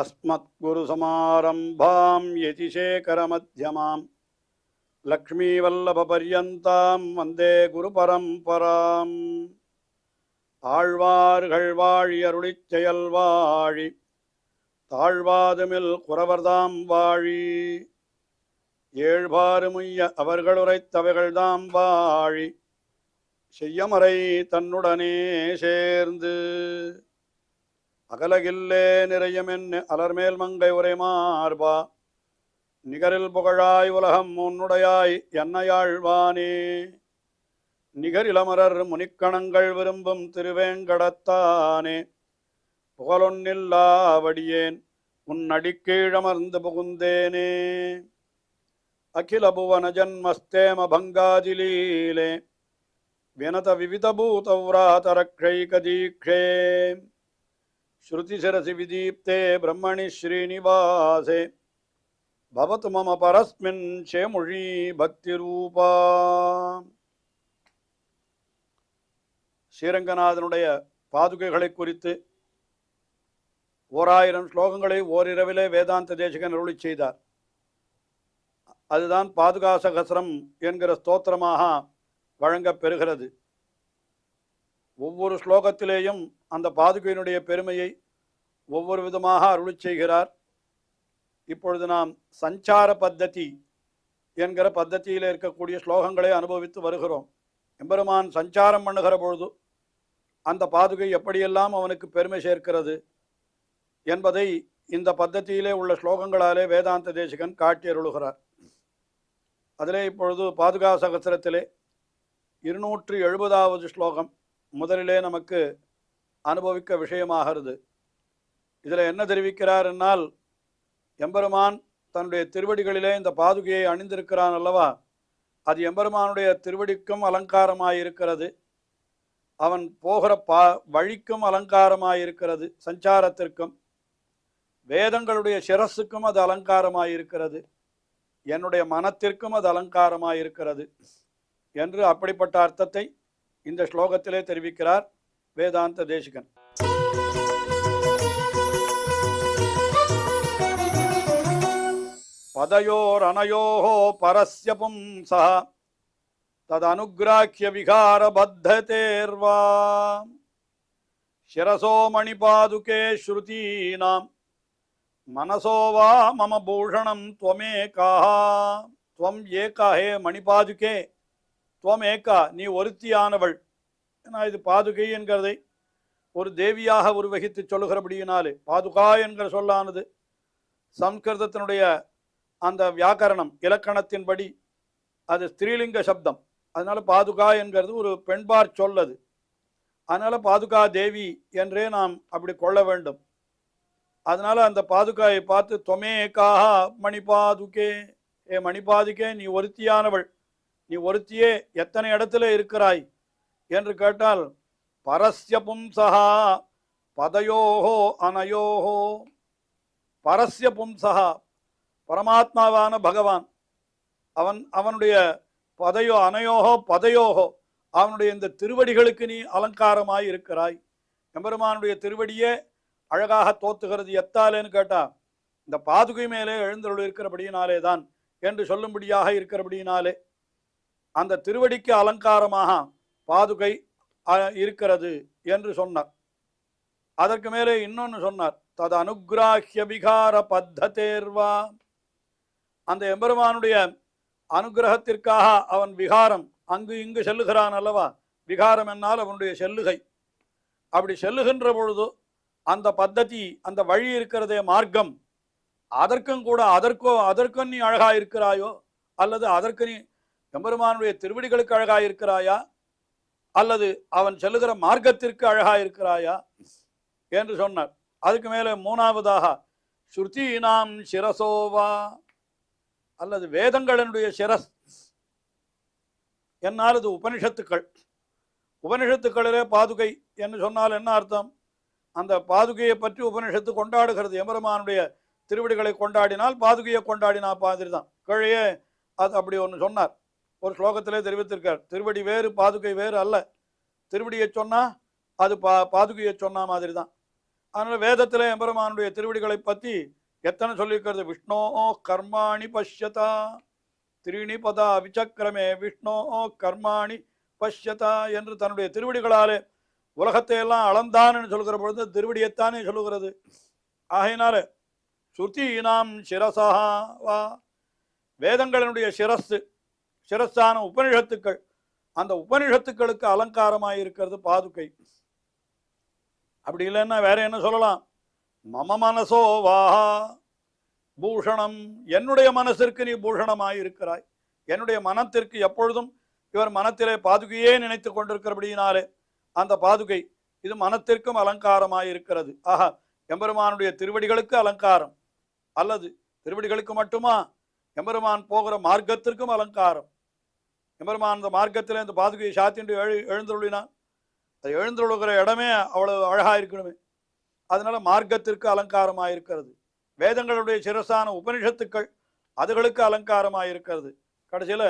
अस्मद्गुरुसमारम्भां यतिशेखरमध्यमां लक्ष्मीवल्लभपर्यन्तां वन्दे गुरुपरम्पराम् ஆழ்வார்கள் வாழி அருளிச் செயல் வாழி தாழ்வாதுமில் குறவர்தாம் வாழி ஏழ்பாறுமுய்ய அவர்களுரைத்தவைகள்தாம் வாழி செய்யமறை தன்னுடனே சேர்ந்து அகலகில்லே நிறையமென்னு அலர்மேல் மங்கை உரை மார்பா நிகரில் புகழாய் உலகம் உன்னுடையாய் என்னையாழ்வானே நிகரிலமரர் முனிக்கணங்கள் விரும்பும் திருவேங்கடத்தானே புகழொன்னில்லாவடியேன் உன் அடிக்கீழமர்ந்து புகுந்தேனே அகில புவன ஜன்மஸ்தேம பங்காதிலீலே வினத விவிதபூதவ்ராதரக்ஷைகதீக்ஷே ஸ்ருதிசிரசி விதீப்தே பிரம்மணி ஸ்ரீனிவாசே பவத்து மம பரஸ்மின் சேமுழி பக்திரூபா. ஸ்ரீரங்கநாதனுடைய பாதுகைகளை குறித்து 1000 ஸ்லோகங்களை ஓரிரவிலே வேதாந்த தேசிகன் அருளி செய்தார். அதுதான் பாதுகா சகஸ்ரம் என்கிற ஸ்தோத்திரமாக வழங்கப் பெறுகிறது. ஒவ்வொரு ஸ்லோகத்திலேயும் அந்த பாதுகையினுடைய பெருமையை ஒவ்வொரு விதமாக அருளி செய்கிறார். இப்பொழுது நாம் சஞ்சார பத்ததி என்கிற பத்ததியில் இருக்கக்கூடிய ஸ்லோகங்களை அனுபவித்து வருகிறோம். எம்பெருமான் சஞ்சாரம் பண்ணுகிற பொழுது அந்த பாதுகை எப்படியெல்லாம் அவனுக்கு பெருமை சேர்க்கிறது என்பதை இந்த பத்ததியிலே உள்ள ஸ்லோகங்களாலே வேதாந்த தேசிகன் காட்டி அருளுகிறார். அதிலே இப்பொழுது பாதுகா சகஸ்ரத்திலே 270வது ஸ்லோகம் முதலிலே நமக்கு அனுபவிக்க விஷயமாகிறது. இதில் என்ன தெரிவிக்கிறார் என்னால், எம்பெருமான் தன்னுடைய திருவடிகளிலே இந்த பாதுகையை அணிந்திருக்கிறான் அல்லவா, அது எம்பெருமானுடைய திருவடிக்கும் அலங்காரமாயிருக்கிறது, அவன் போகிற வழிக்கும் அலங்காரமாயிருக்கிறது, சஞ்சாரத்திற்கும் வேதங்களுடைய சிரஸுக்கும் அது அலங்காரமாயிருக்கிறது, என்னுடைய மனத்திற்கும் அது அலங்காரமாயிருக்கிறது என்று அப்படிப்பட்ட அர்த்தத்தை இந்த ஸ்லோகத்திலே தெரிவிக்கிறார் வேதாந்த தேசிகன். பதயோர் அனயோஹோ பரஸ்ய பும்சா ததனுக்ராஹ்ய விகார பத்ததேர்வா சிரசோ மணிபாதுகே ஸ்ருதீனாம் மனசோ வா மம பூஷணம் த்வமேகா. த்வம் ஏகா, ஹே மணிபாதுகே, துவம் ஏகா, நீ ஒருத்தியானவள். ஏன்னா இது பாதுகை என்கிறதை ஒரு தேவியாக உருவகித்து சொல்லுகிறபடியினாலே பாதுகா என்கிற சொல்லானது சம்ஸ்கிருதத்தினுடைய அந்த வியாக்கரணம் இலக்கணத்தின்படி அது ஸ்திரீலிங்க சப்தம். அதனால பாதுகா என்கிறது ஒரு பெண்பார் சொல்லது. அதனால பாதுகா தேவி என்றே நாம் அப்படி கொள்ள வேண்டும். அதனால அந்த பாதுகாயை பார்த்து தொமேகாக மணிபாதுகே, ஏ மணிபாதுகே, நீ ஒருத்தியானவள், நீ ஒருத்தியே எத்தனை இடத்துல இருக்கிறாய் என்று கேட்டால், பரஸ்ய பும்சகா பதயோஹோ அனயோஹோ. பரஸ்ய பும்சகா, பரமாத்மாவான பகவான், அவனுடைய பதையோ அனயோகோ பதையோகோ, அவனுடைய இந்த திருவடிகளுக்கு நீ அலங்காரமாய் இருக்கிறாய். எம்பெருமானுடைய திருவடியே அழகாக தோத்துகிறது. எத்தாலேன்னு கேட்டா, இந்த பாதுகை மேலே எழுந்தருள் இருக்கிறபடியினாலே தான் என்று சொல்லும்படியாக இருக்கிறபடியினாலே அந்த திருவடிக்கு அலங்காரமாக பாதுகை இருக்கிறது என்று சொன்னார். அதற்கு மேலே இன்னொன்று சொன்னார், தது அனுகிராஹ்ய விகார பத்ததேர்வா. அந்த எம்பெருமானுடைய அனுகிரகத்திற்காக அவன் விகாரம் அங்கு இங்கு செல்லுகிறான் அல்லவா. விகாரம் என்னால் அவனுடைய செல்லுகை. அப்படி செல்லுகின்ற பொழுது அந்த பத்ததி, அந்த வழி இருக்கிறதே மார்க்கம், அதற்கும் கூட அதற்கும் நீ அழகாக இருக்கிறாயோ, அல்லது அதற்கு நீ எம்பெருமானுடைய திருவடிகளுக்கு அழகாக இருக்கிறாயா, அல்லது அவன் செல்லுகிற மார்க்கத்திற்கு அழகாக இருக்கிறாயா என்று சொன்னார். அதுக்கு மேலே மூணாவதாக ஸ்ருதீனாம் சிரசோவா, அல்லது வேதங்களினுடைய சிரஸ் என்னால் அது உபனிஷத்துக்கள். உபனிஷத்துக்களிலே பாதுகை என்று சொன்னால் என்ன அர்த்தம்? அந்த பாதுகையை பற்றி உபனிஷத்து கொண்டாடுகிறது. எம்பெருமானுடைய திருவடிகளை கொண்டாடினால் பாதுகையை கொண்டாடினா மாதிரி தான். கீழே அது அப்படி ஒன்று சொன்னார், ஒரு ஸ்லோகத்திலே தெரிவித்திருக்கார். திருவடி வேறு பாதுகை வேறு அல்ல. திருவடியை சொன்னா அது பாதுகையை சொன்ன மாதிரி தான். அதனால வேதத்திலே எம்பெருமானுடைய திருவடிகளை பற்றி எத்தனை சொல்லியிருக்கிறது. விஷ்ணோ கர்மாணி பஷ்யதா திரிணி பதா விசக்கிரமே விஷ்ணோ கர்மாணி பஷ்யதா என்று தன்னுடைய திருவடிகளாலே உலகத்தை எல்லாம் அளந்தான்னு சொல்கிற பொழுது திருவடியைத்தானே சொல்லுகிறது. ஆகையினால ஸ்ருதீனாம் சிரசா வா வேதங்களினுடைய சிரஸ்ஸான உபனிஷத்துக்கள், அந்த உபனிஷத்துக்களுக்கு அலங்காரமாயிருக்கிறது பாதுகை. அப்படி இல்லைன்னா வேற என்ன சொல்லலாம்? மம மனசோ வாஹா பூஷணம், என்னுடைய மனசிற்கு நீ பூஷணமாயிருக்கிறாய். என்னுடைய மனத்திற்கு எப்பொழுதும் இவர் மனத்திலே பாதுகையே நினைத்து கொண்டிருக்கிறபடியினாலே அந்த பாதுகை இது மனத்திற்கும் அலங்காரமாயிருக்கிறது. ஆஹா, எம்பெருமானுடைய திருவடிகளுக்கு அலங்காரம், அல்லது திருவடிகளுக்கு மட்டுமா, எம்பெருமான் போகிற மார்க்கத்திற்கும் அலங்காரம். எம்பெருமான் அந்த மார்க்கத்தில் இந்த பாதுகையை சாத்தின்று எழுந்துள்ளினான். அது எழுந்துள்ளுகிற இடமே அவ்வளவு அழகா இருக்கணுமே. அதனால மார்க்கத்திற்கு அலங்காரமாயிருக்கிறது. வேதங்களுடைய சிரசான உபனிஷத்துக்கள் அதுகளுக்கு அலங்காரமாயிருக்கிறது. கடைசியில்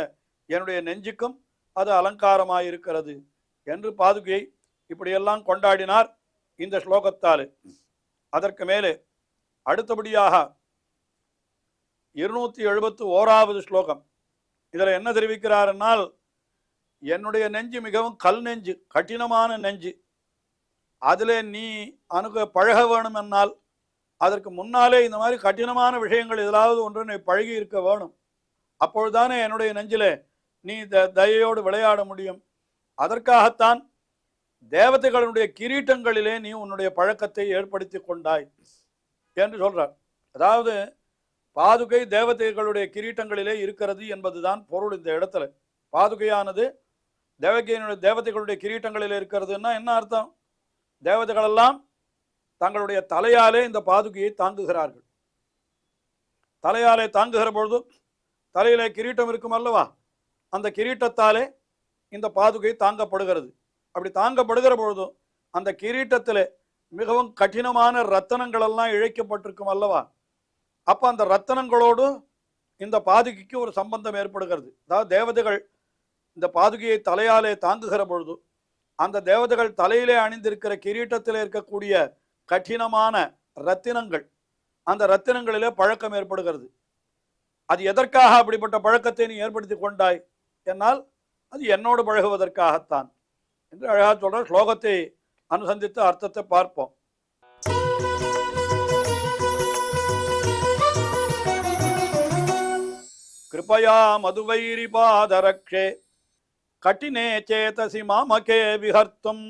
என்னுடைய நெஞ்சுக்கும் அது அலங்காரமாயிருக்கிறது என்று பாதுகையை இப்படியெல்லாம் கொண்டாடினார் இந்த ஸ்லோகத்தால். அதற்கு மேலே அடுத்தபடியாக 271வது ஸ்லோகம். இதில் என்ன தெரிவிக்கிறார் என்னால், என்னுடைய நெஞ்சு மிகவும் கல் நெஞ்சு, கடினமான நெஞ்சு. அதில் நீ பழக வேணும் என்னால் அதற்கு முன்னாலே இந்த மாதிரி கடினமான விஷயங்கள் ஏதாவது ஒன்று நீ பழகி இருக்க வேணும். அப்பொழுதுதானே என்னுடைய நெஞ்சிலே நீ தயையோடு விளையாட முடியும். அதற்காகத்தான் தேவதைகளுடைய கிரீட்டங்களிலே நீ உன்னுடைய பழக்கத்தை ஏற்படுத்தி கொண்டாய் என்று சொல்றார். அதாவது பாதுகை தேவதைகளுடைய கிரீட்டங்களிலே இருக்கிறது என்பதுதான் பொருள். இந்த இடத்துல பாதுகையானது தேவதைகளுடைய கிரீட்டங்களிலே இருக்கிறதுன்னா என்ன அர்த்தம்? தேவதைகளெல்லாம் தங்களுடைய தலையாலே இந்த பாதுகையை தாங்குகிறார்கள். தலையாலே தாங்குகிற பொழுது தலையிலே கிரீட்டம் இருக்கும் அல்லவா, அந்த கிரீட்டத்தாலே இந்த பாதுகை தாங்கப்படுகிறது. அப்படி தாங்கப்படுகிற பொழுது அந்த கிரீட்டத்திலே மிகவும் கடினமான ரத்தனங்கள் எல்லாம் இழைக்கப்பட்டிருக்கும் அல்லவா. அப்போ அந்த ரத்தனங்களோடு இந்த பாதுகைக்கு ஒரு சம்பந்தம் ஏற்படுகிறது. அதாவது தேவதைகள் இந்த பாதுகையை தலையாலே தாங்குகிற பொழுது அந்த தேவதைகள் தலையிலே அணிந்திருக்கிற கிரீட்டத்திலே இருக்கக்கூடிய கடினமான ரத்தினங்கள், அந்த ரத்தினங்களிலே பழக்கம் ஏற்படுகிறது. அது எதற்காக அப்படிப்பட்ட பழக்கத்தை நீ ஏற்படுத்தி கொண்டாய் என்னால் அது என்னோடு பழகுவதற்காகத்தான் என்று அழகா சொல்ற. ஸ்லோகத்தை அனுசந்தித்து அர்த்தத்தை பார்ப்போம். கிருபயா மதுவைரி பாதரக்ஷே கட்டினே சேதசி மாமகே விஹர்த்தும்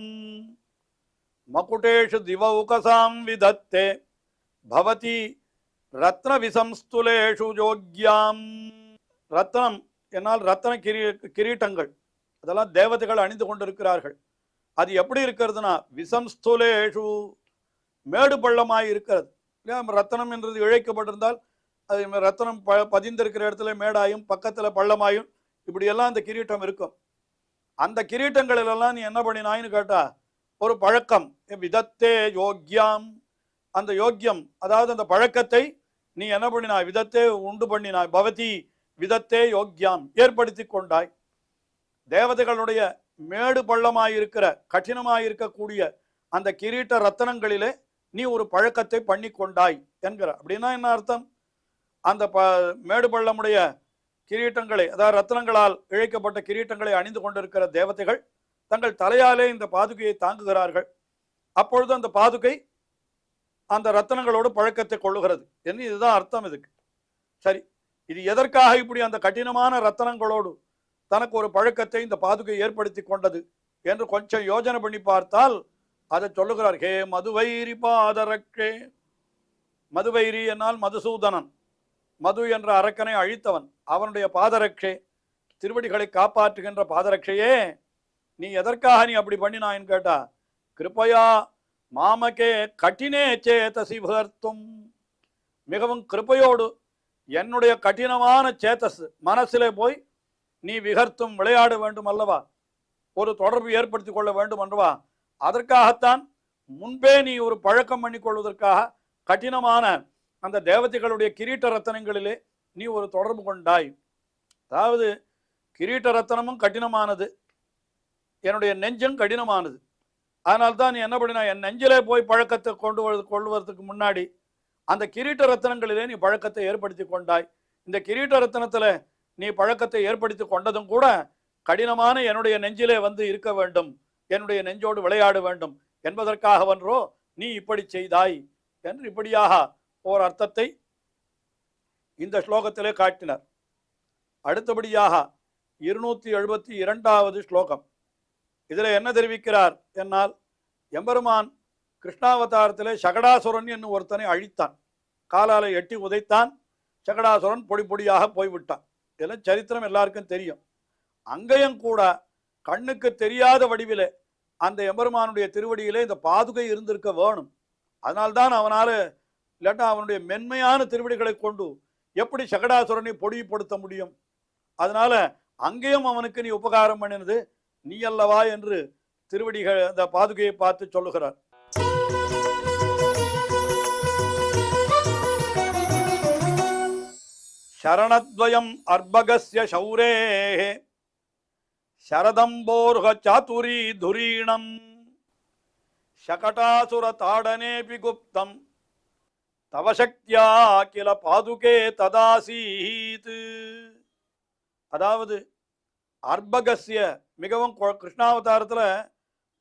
மகுடேஷு திவௌகசாம் விதத்தே பவதி ரத்ன விசம்ஸ்துலேஷு யோக்யாம். ரத்னம் என்னால் ரத்ன கிரீட்டங்கள் அதெல்லாம் தேவதைகள் அணிந்து கொண்டிருக்கிறார்கள். அது எப்படி இருக்கிறதுனா விசம்ஸ்துலேஷு மேடு பள்ளமாய் இருக்கிறது. ரத்தனம் என்றது இழைக்கப்பட்டிருந்தால் அது ரத்தனம் பதிந்திருக்கிற இடத்துல மேடாயும் பக்கத்தில் பள்ளமாயும் இப்படியெல்லாம் அந்த கிரீட்டம் இருக்கும். அந்த கிரீட்டங்களிலெல்லாம் நீ என்ன பண்ணினாயின்னு கேட்டா ஒரு பழக்கம் விதத்தே யோக்யாம். அந்த யோக்கியம் அதாவது அந்த பழக்கத்தை நீ என்ன பண்ணினாய், விதத்தே உண்டு பண்ணினாய். பவதி விதத்தே யோக்யாம் ஏற்படுத்தி கொண்டாய். தேவதைகளுடைய மேடு பள்ளமாயிருக்கிற கடினமாயிருக்கக்கூடிய அந்த கிரீட்ட ரத்தனங்களிலே நீ ஒரு பழக்கத்தை பண்ணி கொண்டாய் என்கிற. அப்படின்னா என்ன அர்த்தம்? அந்த மேடு பள்ளமுடைய கிரீட்டங்களை, அதாவது ரத்னங்களால் இழைக்கப்பட்ட கிரீட்டங்களை அணிந்து கொண்டிருக்கிற தேவதைகள் தங்கள் தலையாலே இந்த பாதுகையை தாங்குகிறார்கள். அப்பொழுது அந்த பாதுகை அந்த ரத்தனங்களோடு பழக்கத்தை கொள்ளுகிறது என்று இதுதான் அர்த்தம் இதுக்கு. சரி, இது எதற்காக இப்படி அந்த கடினமான ரத்தனங்களோடு தனக்கு ஒரு பழக்கத்தை இந்த பாதுகை ஏற்படுத்தி கொண்டது என்று கொஞ்சம் யோஜனை பண்ணி பார்த்தால் அதை சொல்லுகிறார். ஹே மதுவைரி பாதரக்ஷே. மதுவைரி என்னால் மதுசூதனன், மது என்ற அரக்கனை அழித்தவன், அவனுடைய பாதரக்ஷே திருவடிகளை காப்பாற்றுகின்ற பாதரக்ஷையே நீ எதற்காக நீ அப்படி பண்ணினான்னு கேட்டா, கிருபையா மாமகே கட்டினே சேதசி விஹர்த்தும். மிகவும் கிருபையோடு என்னுடைய கடினமான சேதஸ் மனசிலே போய் நீ விஹர்த்தும் விளையாட வேண்டும் அல்லவா, ஒரு தொடர்பு ஏற்படுத்தி கொள்ள வேண்டும் அல்லவா. அதற்காகத்தான் முன்பே நீ ஒரு பழக்கம் பண்ணி கொள்வதற்காக கடினமான அந்த தேவதைகளுடைய கிரீட்ட ரத்தனங்களிலே நீ ஒரு தொடர்பு கொண்டாய். அதாவது கிரீட்ட ரத்தனமும் கடினமானது, என்னுடைய நெஞ்சம் கடினமானது. அதனால்தான் நீ என்ன பண்ணினா, என் நெஞ்சிலே போய் பழக்கத்தை கொள்வதற்கு முன்னாடி அந்த கிரீட்ட ரத்னங்களிலே நீ பழக்கத்தை ஏற்படுத்தி கொண்டாய். இந்த கிரீட்ட ரத்னத்துல நீ பழக்கத்தை ஏற்படுத்தி கொண்டதும் கூட கடினமான என்னுடைய நெஞ்சிலே வந்து இருக்க வேண்டும், என்னுடைய நெஞ்சோடு விளையாட வேண்டும் என்பதற்காக வென்றோ நீ இப்படி செய்தாய் என்று இப்படியாக ஓர் அர்த்தத்தை இந்த ஸ்லோகத்திலே காட்டினார். அடுத்தபடியாக 272வது ஸ்லோகம். இதில் என்ன தெரிவிக்கிறார் என்னால், எம்பெருமான் கிருஷ்ணாவதாரத்திலே சகடாசுரன் என்னும் ஒருத்தனை அழித்தான், காலாலை எட்டி உதைத்தான், சகடாசுரன் பொடி பொடியாக போய்விட்டான். இதெல்லாம் சரித்திரம் எல்லாருக்கும் தெரியும். அங்கேயும் கூட கண்ணுக்கு தெரியாத வடிவிலே அந்த எம்பெருமானுடைய திருவடியிலே இந்த பாதுகை இருந்திருக்க வேணும். அதனால்தான் அவனால், இல்லாட்டா அவனுடைய மென்மையான திருவடிகளை கொண்டு எப்படி சகடாசுரனை பொடிப்படுத்த முடியும்? அதனால அங்கேயும் அவனுக்கு நீ உபகாரம் பண்ணினது நீ அல்லவா என்று திருவடிகள் அந்த பாதுகையை பார்த்து சொல்லுகிறார். சரணத்வயம் அர்பகஸ்ய சௌரே சரதம்போர்ஹ சாதுரி துரீணம் சகடாசுர தாடனேபி குப்தம் தவ சக்தியா கில பாதுகே ததாசீத். அதாவது அர்பகஸ்ய, மிகவும் கிருஷ்ணாவதாரத்தில்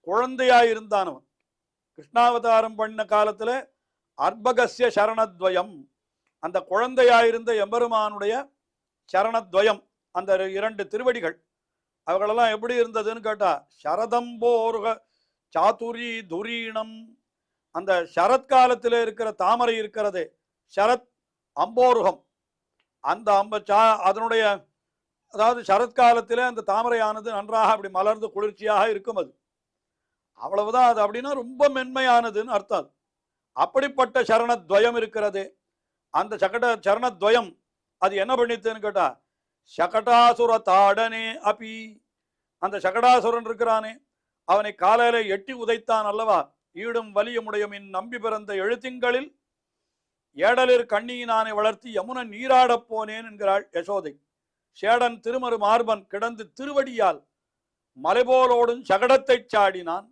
குழந்தையாயிருந்தானவன். கிருஷ்ணாவதாரம் பண்ண காலத்தில் அர்பகஸ்ய சரணத்வயம், அந்த குழந்தையாயிருந்த எம்பெருமானுடைய சரணத்வயம், அந்த 2 திருவடிகள் அவர்களெல்லாம் எப்படி இருந்ததுன்னு கேட்டா, சரதம்போர்க சாதுரி துரீணம், அந்த சரத்காலத்தில் இருக்கிற தாமரை இருக்கிறதே, சரத் அம்போருகம், அந்த அதனுடைய, அதாவது சரத்காலத்திலே அந்த தாமரையானது நன்றாக அப்படி மலர்ந்து குளிர்ச்சியாக இருக்கும். அது அவ்வளவுதான். அது அப்படின்னா ரொம்ப மென்மையானதுன்னு அர்த்தம். அப்படிப்பட்ட சரணத்வயம் இருக்கிறது. அந்த சரணத்வயம் அது என்ன பண்ணித்துன்னு கேட்டா, சகடாசுர தாடனே அபி, அந்த சகடாசுரன் இருக்கிறானே அவனை காலையில எட்டி உதைத்தான் அல்லவா. ஈடும் வலியமுடையமின் நம்பி பிறந்த எழுத்திங்களில் ஏடலிர் கண்ணியினானை வளர்த்தி யமுன நீராடப் போனேன் என்கிறாள் யசோதை. சேடன் திருமரு மார்பன் கிடந்து திருவடியால் மலைபோலோடும் சகடத்தை சாடினான்,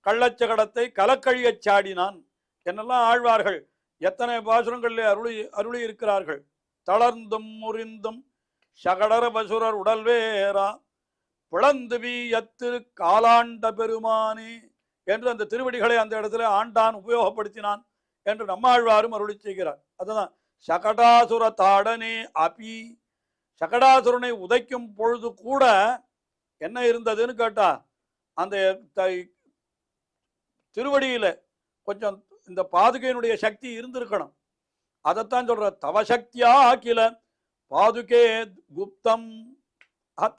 கள்ளச்சகடத்தை கலக்கழியச் சாடினான் என்னெல்லாம் ஆழ்வார்கள் எத்தனை பாசுரங்களிலே அருளி இருக்கிறார்கள். தளர்ந்தும் முறிந்தும் சகடர பசுரர் உடல்வேரா பிளந்து வீயத்து காலாண்ட பெருமானே என்று அந்த திருவடிகளை அந்த இடத்துல ஆண்டான், உபயோகப்படுத்தினான் என்று நம்மாழ்வாரும் அருளி செய்கிறார். அதுதான் சகடாசுர தாடனே அபி, சகடாசுரனை உதைக்கும் பொழுது கூட என்ன இருந்ததுன்னு கேட்டா, அந்த திருவடியில கொஞ்சம் இந்த பாதுகையினுடைய சக்தி இருந்திருக்கணும். அதைத்தான் சொல்ற, தவசக்தியா கில பாதுகே குப்தம்,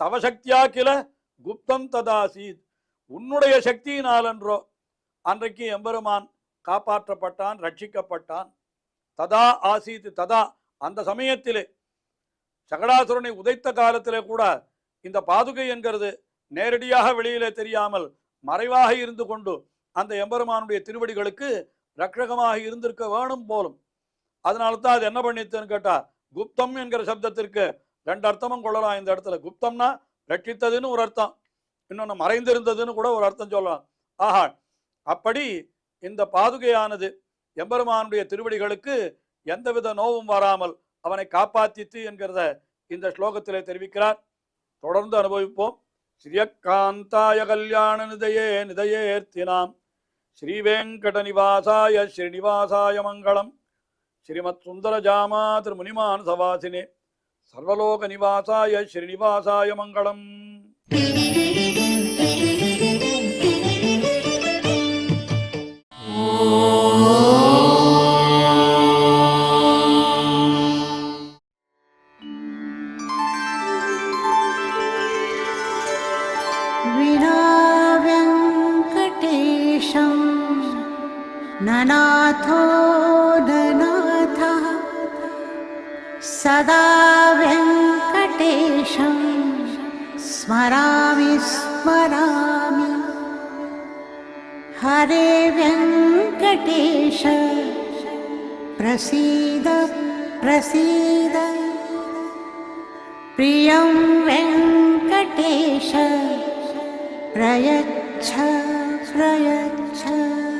தவசக்தியா கில குப்தம் ததாசீத், உன்னுடைய சக்தியினால் என்றோ அன்றைக்கு எம்பெருமான் காப்பாற்றப்பட்டான், ரட்சிக்கப்பட்டான். ததா ஆசீத், ததா அந்த சமயத்திலே சகடாசுரனை உதைத்த காலத்திலே கூட இந்த பாதுகை என்கிறது நேரடியாக வெளியிலே தெரியாமல் மறைவாக இருந்து கொண்டு அந்த எம்பெருமானுடைய திருவடிகளுக்கு ரட்சகமாக இருந்திருக்க வேணும் போலும். அதனால தான் அது என்ன பண்ணித்துன்னு கேட்டா, குப்தம் என்கிற சப்தத்திற்கு 2 அர்த்தமும் கொள்ளலாம். இந்த இடத்துல குப்தம்னா ரட்சித்ததுன்னு ஒரு அர்த்தம், இன்னொன்று மறைந்திருந்ததுன்னு கூட ஒரு அர்த்தம் சொல்லலாம். ஆஹா, அப்படி இந்த பாதுகையானது எம்பெருமானுடைய திருவடிகளுக்கு எந்தவித நோவும் வராமல் அவனை காப்பாத்தித்து என்கிறத இந்த ஸ்லோகத்திலே தெரிவிக்கிறார். தொடர்ந்து அனுபவிப்போம். ஸ்ரீயக்காந்தாய கல்யாண நிதையே நிதையேர்த்தினாம் ஸ்ரீவேங்கட நிவாசாய ஸ்ரீனிவாசாய மங்களம். ஸ்ரீமத் சுந்தர ஜாமா திருமுனிமான் சவாசினே சர்வலோக நிவாசாய ஸ்ரீனிவாசாய மங்களம். ननाथो ननाथः सदा वेङ्कटेशं स्मरामि स्मरामि. हरे वेङ्कटेश प्रसीद प्रसीद, प्रियं वेङ्कटेश प्रयच्छ प्रयच्छ